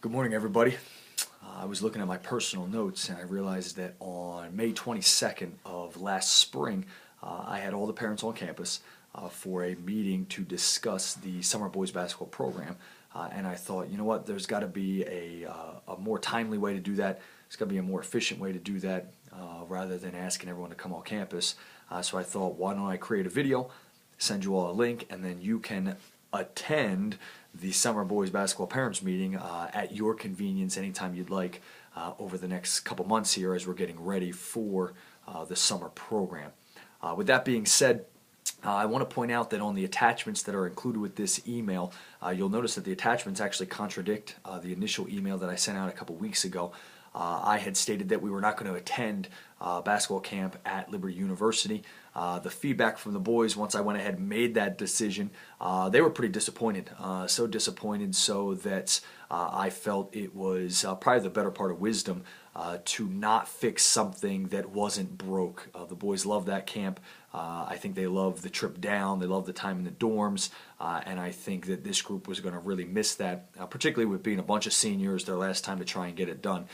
Good morning, everybody. I was looking at my personal notes and I realized that on May 22nd of last spring, I had all the parents on campus for a meeting to discuss the summer boys basketball program. And I thought, you know what, there's got to be a more timely way to do that. There's got to be a more efficient way to do that rather than asking everyone to come on campus. So I thought, why don't I create a video, send you all a link, and then you can attend the summer boys basketball parents meeting at your convenience anytime you'd like over the next couple months here as we're getting ready for the summer program. With that being said, I want to point out that on the attachments that are included with this email, you'll notice that the attachments actually contradict the initial email that I sent out a couple weeks ago. I had stated that we were not going to attend basketball camp at Liberty University. The feedback from the boys, once I went ahead and made that decision, they were pretty disappointed. So disappointed so that I felt it was probably the better part of wisdom to not fix something that wasn't broke. The boys love that camp. I think they love the trip down. They love the time in the dorms. And I think that this group was going to really miss that, particularly with being a bunch of seniors, their last time to try and get it done.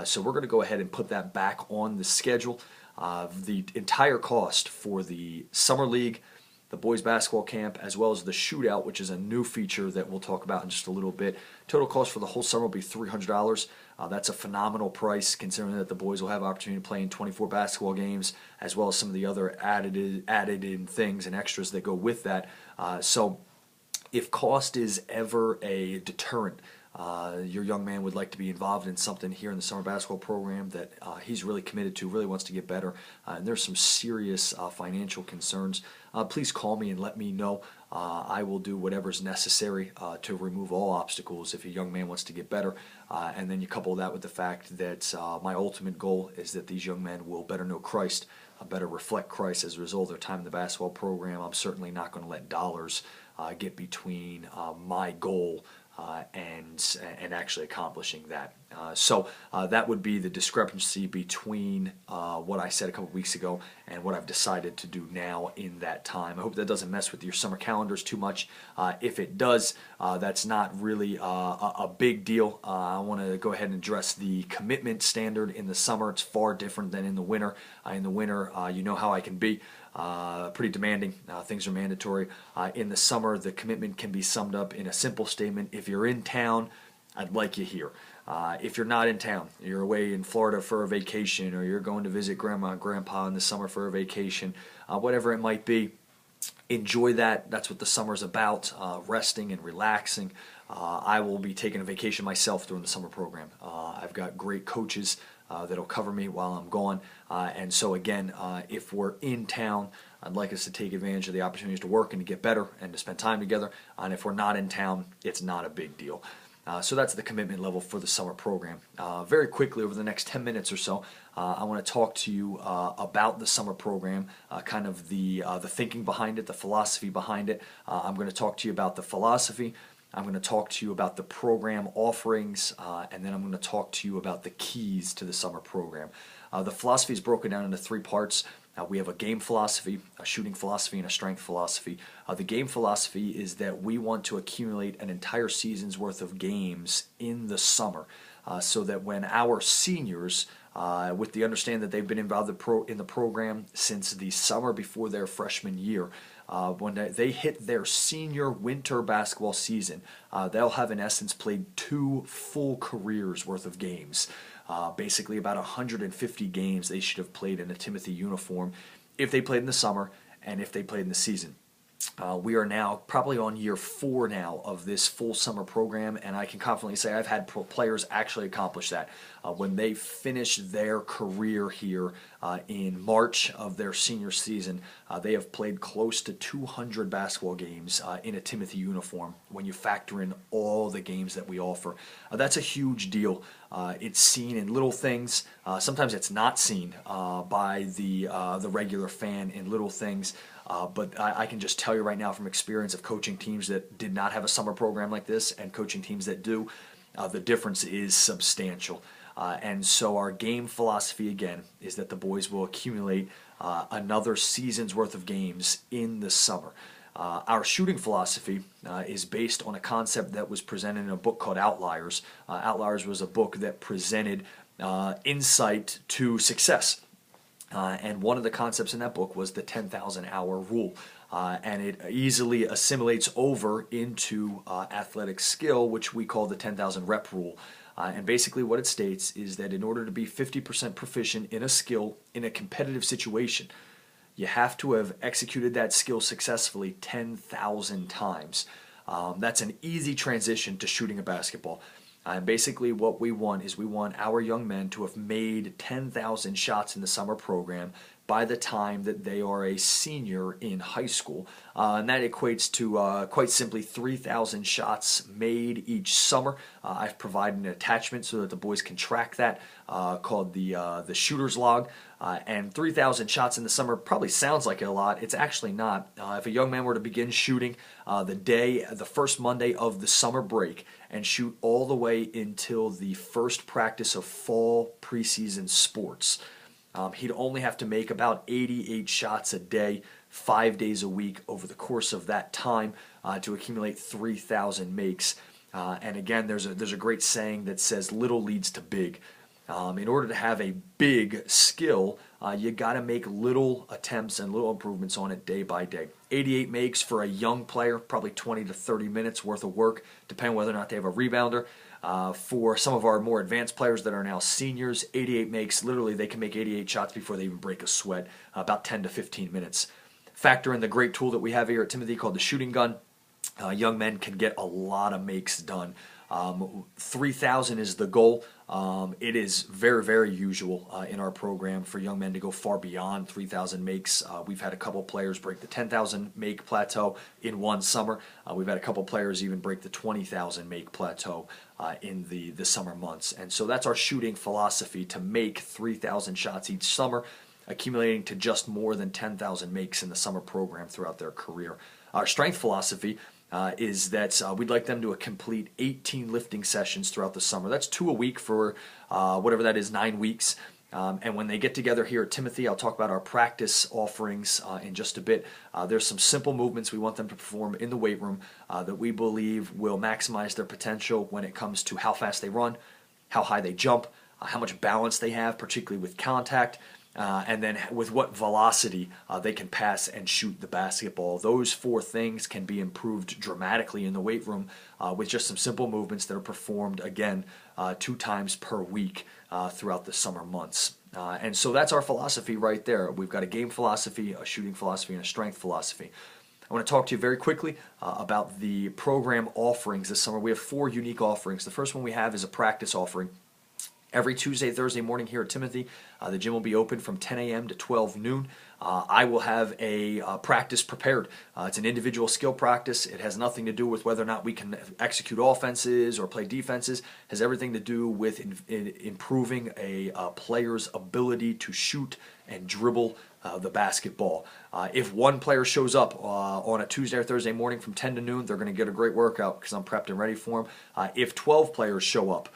So we're going to go ahead and put that back on the schedule. The entire cost for the Summer League, the boys basketball camp, as well as the shootout, which is a new feature that we'll talk about in just a little bit. Total cost for the whole summer will be $300. That's a phenomenal price considering that the boys will have opportunity to play in 24 basketball games, as well as some of the other added in things and extras that go with that. So if cost is ever a deterrent, your young man would like to be involved in something here in the summer basketball program that he's really committed to, really wants to get better, and there's some serious financial concerns, please call me and let me know. I will do whatever's necessary to remove all obstacles if a young man wants to get better. And then you couple that with the fact that my ultimate goal is that these young men will better know Christ, better reflect Christ as a result of their time in the basketball program. I'm certainly not going to let dollars get between my goal and actually accomplishing that. So that would be the discrepancy between what I said a couple weeks ago and what I've decided to do now in that time. I hope that doesn't mess with your summer calendars too much. If it does, that's not really a big deal. I want to go ahead and address the commitment standard in the summer. It's far different than in the winter. In the winter, you know how I can be. Pretty demanding. Things are mandatory. In the summer, the commitment can be summed up in a simple statement. If you're in town, I'd like you here. If you're not in town, you're away in Florida for a vacation, or you're going to visit grandma and grandpa in the summer for a vacation, whatever it might be, enjoy that. That's what the summer's about, resting and relaxing. I will be taking a vacation myself during the summer program. I've got great coaches that'll cover me while I'm gone. And so again, if we're in town, I'd like us to take advantage of the opportunities to work and to get better and to spend time together. And if we're not in town, it's not a big deal. So that's the commitment level for the summer program. Very quickly, over the next 10 minutes or so, I want to talk to you about the summer program, kind of the thinking behind it, the philosophy behind it. I'm going to talk to you about the philosophy. I'm going to talk to you about the program offerings, and then I'm going to talk to you about the keys to the summer program. The philosophy is broken down into three parts. We have a game philosophy, a shooting philosophy, and a strength philosophy. The game philosophy is that we want to accumulate an entire season's worth of games in the summer, so that when our seniors, with the understanding that they've been involved in the program since the summer before their freshman year, when they hit their senior winter basketball season, they'll have in essence played 2 full careers worth of games. Basically about 150 games they should have played in a Timothy uniform if they played in the summer and if they played in the season. We are now probably on year 4 now of this full summer program, and I can confidently say I've had players actually accomplish that. When they finish their career here in March of their senior season, they have played close to 200 basketball games in a Timothy uniform when you factor in all the games that we offer. That's a huge deal. It's seen in little things. Sometimes it's not seen by the regular fan in little things. But I can just tell you right now from experience of coaching teams that did not have a summer program like this and coaching teams that do, the difference is substantial. And so our game philosophy, again, is that the boys will accumulate another season's worth of games in the summer. Our shooting philosophy is based on a concept that was presented in a book called Outliers. Outliers was a book that presented insight to success. And one of the concepts in that book was the 10,000 hour rule. And it easily assimilates over into athletic skill, which we call the 10,000 rep rule. And basically what it states is that in order to be 50% proficient in a skill in a competitive situation, you have to have executed that skill successfully 10,000 times. That's an easy transition to shooting a basketball. And basically what we want is we want our young men to have made 10,000 shots in the summer program by the time that they are a senior in high school. And that equates to quite simply 3,000 shots made each summer. I've provided an attachment so that the boys can track that called the shooter's log. And 3,000 shots in the summer probably sounds like a lot. It's actually not. If a young man were to begin shooting the first Monday of the summer break and shoot all the way until the first practice of fall preseason sports, he'd only have to make about 88 shots a day, 5 days a week over the course of that time to accumulate 3,000 makes. And again, there's a great saying that says little leads to big. In order to have a big skill, you got to make little attempts and little improvements on it day by day. 88 makes for a young player, probably 20 to 30 minutes worth of work, depending whether or not they have a rebounder. For some of our more advanced players that are now seniors, 88 makes, literally they can make 88 shots before they even break a sweat, about 10 to 15 minutes. Factor in the great tool that we have here at Timothy called the shooting gun. Young men can get a lot of makes done. 3,000 is the goal. It is very, very usual in our program for young men to go far beyond 3,000 makes. We've had a couple players break the 10,000 make plateau in one summer. We've had a couple players even break the 20,000 make plateau in the summer months. And so that's our shooting philosophy, to make 3,000 shots each summer, accumulating to just more than 10,000 makes in the summer program throughout their career. Our strength philosophy is that we'd like them to complete 18 lifting sessions throughout the summer. That's 2 a week for whatever that is, 9 weeks. And when they get together here at Timothy, I'll talk about our practice offerings in just a bit. There's some simple movements we want them to perform in the weight room that we believe will maximize their potential when it comes to how fast they run, how high they jump, how much balance they have, particularly with contact, and then with what velocity they can pass and shoot the basketball. Those 4 things can be improved dramatically in the weight room with just some simple movements that are performed, again, 2 times per week throughout the summer months. And so that's our philosophy right there. We've got a game philosophy, a shooting philosophy, and a strength philosophy. I want to talk to you very quickly about the program offerings this summer. We have 4 unique offerings. The first one we have is a practice offering. Every Tuesday, Thursday morning here at Timothy, the gym will be open from 10 a.m. to 12 noon. I will have a practice prepared. It's an individual skill practice. It has nothing to do with whether or not we can execute offenses or play defenses. It has everything to do with improving a player's ability to shoot and dribble the basketball. If one player shows up on a Tuesday or Thursday morning from 10 to noon, they're going to get a great workout because I'm prepped and ready for them. If 12 players show up,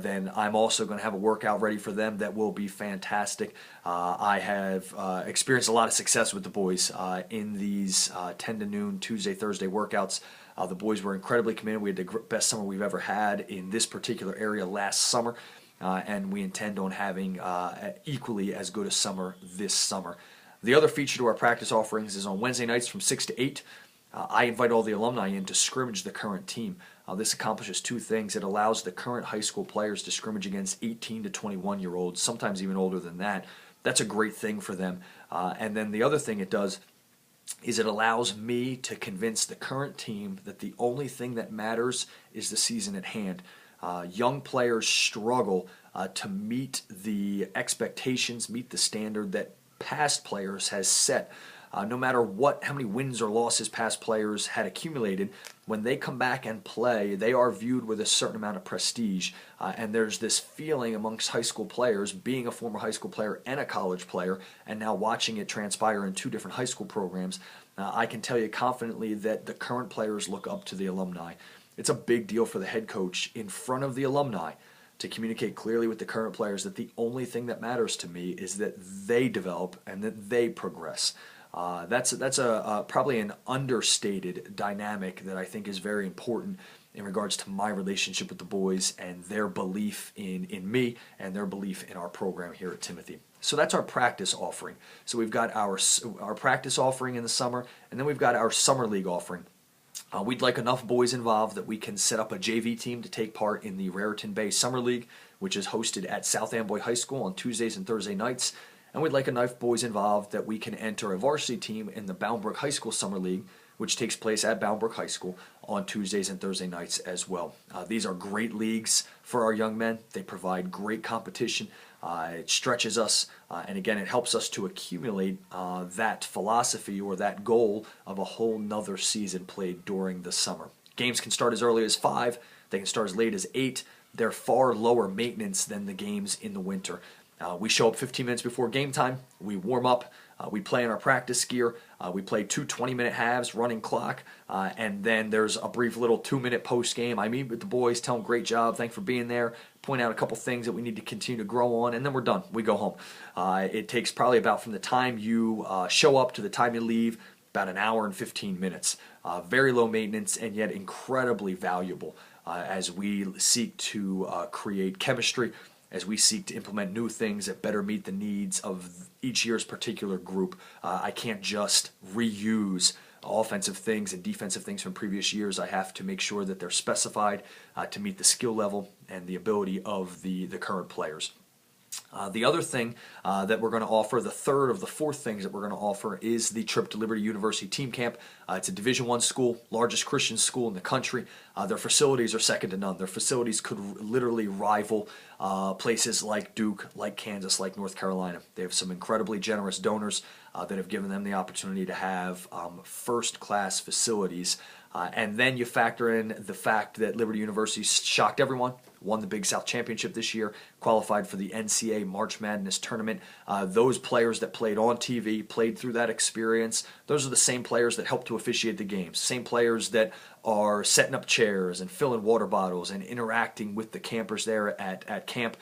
then I'm also going to have a workout ready for them that will be fantastic. I have experienced a lot of success with the boys in these 10 to noon Tuesday, Thursday workouts. The boys were incredibly committed. We had the best summer we've ever had in this particular area last summer. And we intend on having equally as good a summer this summer. The other feature to our practice offerings is on Wednesday nights from 6 to 8. I invite all the alumni in to scrimmage the current team. This accomplishes 2 things. It allows the current high school players to scrimmage against 18 to 21-year-olds, sometimes even older than that. That's a great thing for them. And then the other thing it does is it allows me to convince the current team that the only thing that matters is the season at hand. Young players struggle to meet the expectations, meet the standard that past players has set. No matter how many wins or losses past players had accumulated, when they come back and play, they are viewed with a certain amount of prestige. And there's this feeling amongst high school players, being a former high school player and a college player, and now watching it transpire in 2 different high school programs, I can tell you confidently that the current players look up to the alumni. It's a big deal for the head coach in front of the alumni to communicate clearly with the current players that the only thing that matters to me is that they develop and that they progress. That's probably an understated dynamic that I think is very important in regards to my relationship with the boys and their belief in me and their belief in our program here at Timothy. So that's our practice offering. So we've got our practice offering in the summer, and then we've got our summer league offering. We'd like enough boys involved that we can set up a JV team to take part in the Raritan Bay Summer League, which is hosted at South Amboy High School on Tuesdays and Thursday nights. And we'd like enough boys involved that we can enter a varsity team in the Boundbrook High School Summer League, which takes place at Boundbrook High School on Tuesdays and Thursday nights as well. These are great leagues for our young men. They provide great competition. It stretches us, and again, it helps us to accumulate that philosophy or that goal of a whole nother season played during the summer. Games can start as early as 5. They can start as late as 8. They're far lower maintenance than the games in the winter. We show up 15 minutes before game time. We warm up. We play in our practice gear. We play 2 20-minute halves, running clock, and then there's a brief little 2-minute post game. I meet with the boys, tell them great job, thanks for being there, point out a couple things that we need to continue to grow on, and then we're done. We go home. It takes probably about from the time you show up to the time you leave, about an hour and 15 minutes. Very low maintenance and yet incredibly valuable as we seek to create chemistry, as we seek to implement new things that better meet the needs of each year's particular group. I can't just reuse offensive things and defensive things from previous years. I have to make sure that they're specified to meet the skill level and the ability of the current players. The other thing that we're going to offer, the third of the 4 things that we're going to offer, is the trip to Liberty University Team Camp. It's a Division I school, largest Christian school in the country. Their facilities are second to none. Their facilities could literally rival places like Duke, like Kansas, like North Carolina. They have some incredibly generous donors that have given them the opportunity to have first-class facilities. And then you factor in the fact that Liberty University shocked everyone, won the Big South Championship this year, qualified for the NCAA March Madness tournament. Those players that played on TV, played through that experience, those are the same players that helped to officiate the games, same players that are setting up chairs and filling water bottles and interacting with the campers there at camp.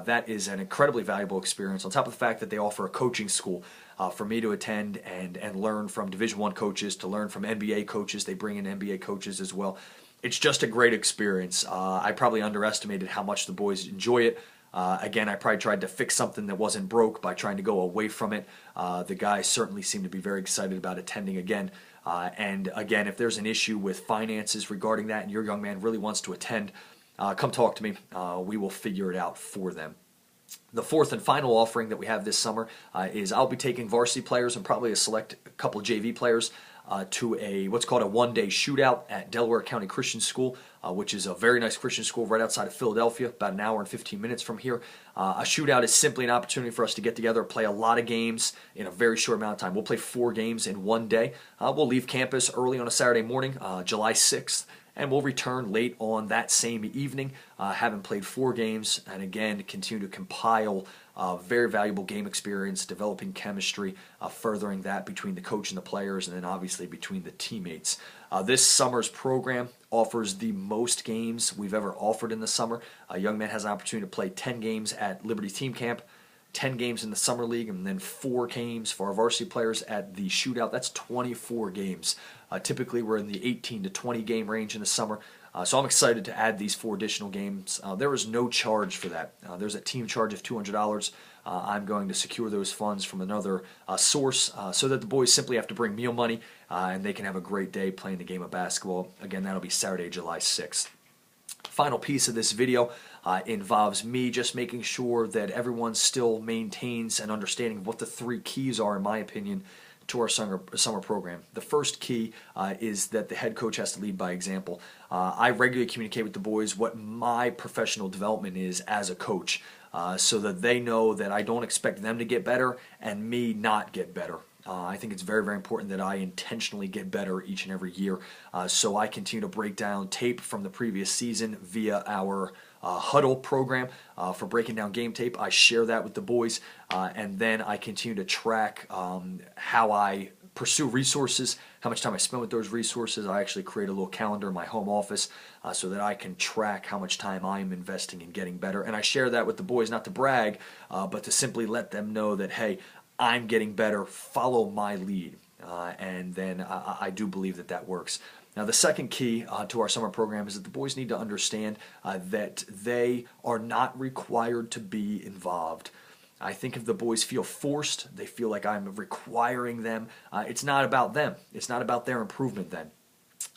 That is an incredibly valuable experience, on top of the fact that they offer a coaching school for me to attend and learn from Division I coaches, to learn from NBA coaches. They bring in NBA coaches as well. It's just a great experience. I probably underestimated how much the boys enjoy it. Again, I probably tried to fix something that wasn't broke by trying to go away from it. The guys certainly seem to be very excited about attending again. And again, if there's an issue with finances regarding that and your young man really wants to attend, come talk to me. We will figure it out for them. The 4th and final offering that we have this summer is I'll be taking varsity players and probably a couple of JV players to what's called a one-day shootout at Delaware County Christian School, which is a very nice Christian school right outside of Philadelphia, about an hour and 15 minutes from here. A shootout is simply an opportunity for us to get together, play a lot of games in a very short amount of time. We'll play 4 games in one day. We'll leave campus early on a Saturday morning, July 6th, and we'll return late on that same evening, having played 4 games, and again, continue to compile very valuable game experience, developing chemistry, furthering that between the coach and the players, and then obviously between the teammates. This summer's program offers the most games we've ever offered in the summer. A young man has an opportunity to play 10 games at Liberty Team Camp, 10 games in the Summer League, and then 4 games for our varsity players at the shootout. That's 24 games. Typically, we're in the 18 to 20 game range in the summer. So I'm excited to add these 4 additional games. There is no charge for that. There's a team charge of $200. I'm going to secure those funds from another source so that the boys simply have to bring meal money and they can have a great day playing the game of basketball. Again, that'll be Saturday, July 6th. Final piece of this video involves me just making sure that everyone still maintains an understanding of what the 3 keys are, in my opinion, to our summer program. The first key is that the head coach has to lead by example. I regularly communicate with the boys what my professional development is as a coach so that they know that I don't expect them to get better and me not get better. I think it's very, very important that I intentionally get better each and every year. So I continue to break down tape from the previous season via our huddle program for breaking down game tape. I share that with the boys, and then I continue to track how I pursue resources, how much time I spend with those resources. I actually create a little calendar in my home office so that I can track how much time I am investing in getting better. And I share that with the boys, not to brag, but to simply let them know that, hey, I'm getting better, follow my lead. And then I do believe that that works. Now, the second key to our summer program is that the boys need to understand that they are not required to be involved. I think if the boys feel forced, they feel like I'm requiring them, it's not about them. It's not about their improvement then.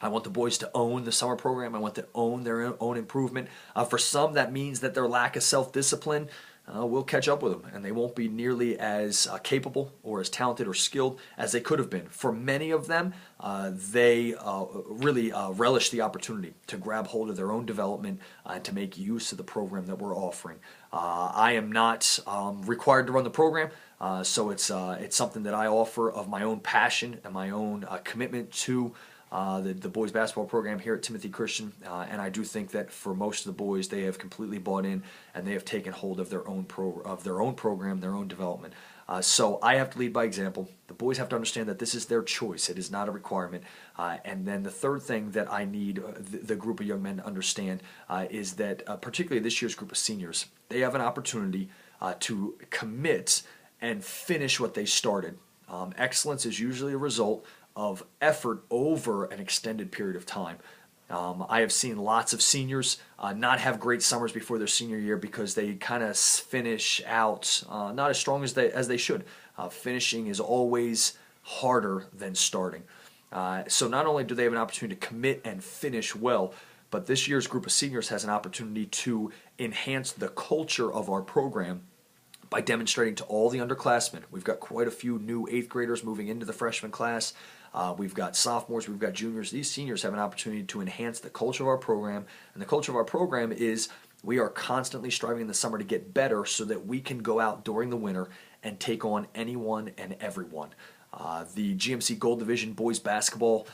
I want the boys to own the summer program. I want to own their own improvement. For some, that means that their lack of self-discipline will catch up with them, and they won't be nearly as capable or as talented or skilled as they could have been. For many of them, they really relish the opportunity to grab hold of their own development and to make use of the program that we're offering. I am not required to run the program, so it's something that I offer of my own passion and my own commitment to the boys basketball program here at Timothy Christian, and I do think that for most of the boys, they have completely bought in and they have taken hold of their own program, their own development. So I have to lead by example. The boys have to understand that this is their choice; it is not a requirement. And then the third thing that I need the group of young men to understand is that, particularly this year's group of seniors, they have an opportunity to commit and finish what they started. Excellence is usually a result of effort over an extended period of time. I have seen lots of seniors not have great summers before their senior year because they kind of finish out not as strong as they should. Finishing is always harder than starting. So not only do they have an opportunity to commit and finish well, but this year's group of seniors has an opportunity to enhance the culture of our program by demonstrating to all the underclassmen. We've got quite a few new 8th graders moving into the freshman class. We've got sophomores, we've got juniors. These seniors have an opportunity to enhance the culture of our program. And the culture of our program is we are constantly striving in the summer to get better so that we can go out during the winter and take on anyone and everyone. The GMC Gold Division boys basketball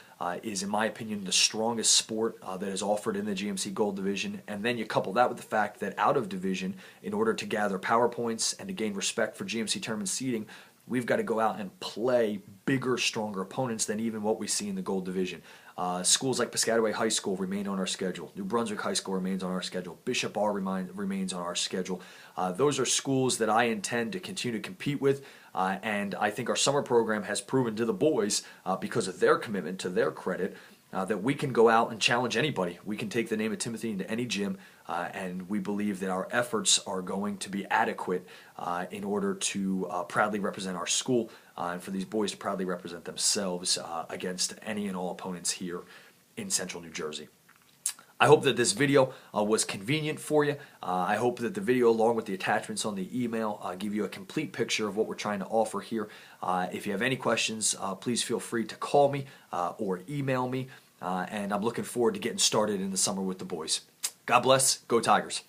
is, in my opinion, the strongest sport that is offered in the GMC Gold Division. And then you couple that with the fact that out of division, in order to gather power points and to gain respect for GMC tournament seeding, we've got to go out and play bigger, stronger opponents than even what we see in the Gold Division. Schools like Piscataway High School remain on our schedule. New Brunswick High School remains on our schedule. Bishop R remains on our schedule. Those are schools that I intend to continue to compete with, and I think our summer program has proven to the boys, because of their commitment, to their credit, that we can go out and challenge anybody. We can take the name of Timothy into any gym, and we believe that our efforts are going to be adequate in order to proudly represent our school and for these boys to proudly represent themselves against any and all opponents here in Central New Jersey. I hope that this video was convenient for you. I hope that the video, along with the attachments on the email, give you a complete picture of what we're trying to offer here. If you have any questions, please feel free to call me or email me, and I'm looking forward to getting started in the summer with the boys. God bless. Go Tigers.